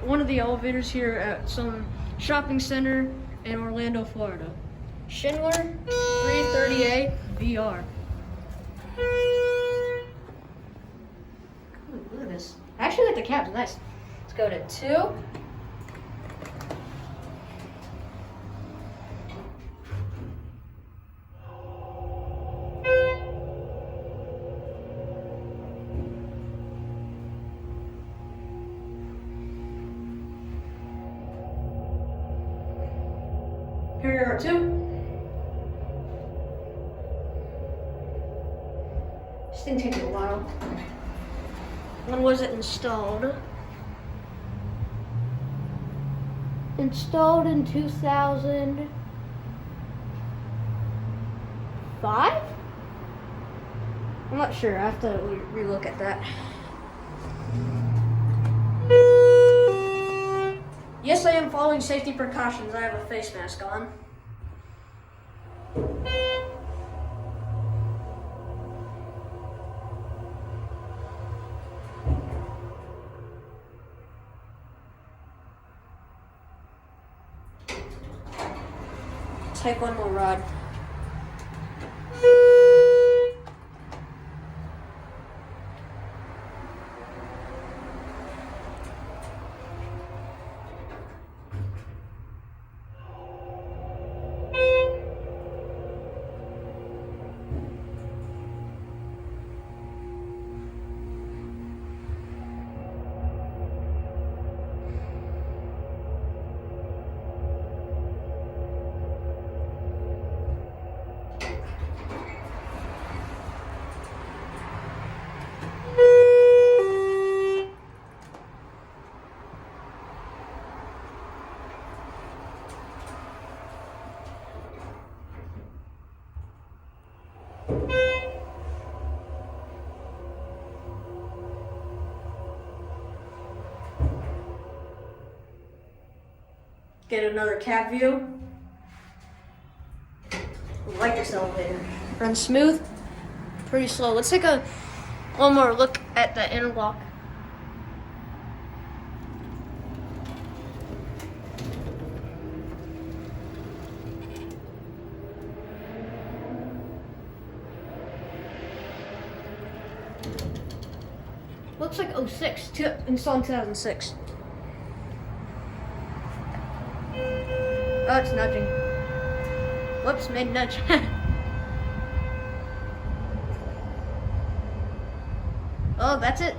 one of the elevators here at some shopping center in Orlando, Florida. Schindler 338 VR. Ooh, look at this. I actually like the cabs. Nice. Let's go to 2. Here are 2. This thing takes a while. When was it installed? Installed in 2005? I'm not sure. I have to relook at that. Yes, I am following safety precautions. I have a face mask on. Take one more rod. Get another cab view. I like this elevator. Runs smooth, pretty slow. Let's take one more look at the interlock. Looks like 06, installed in 2006. Oh, it's nudging. Whoops, made a nudge. Oh, that's it.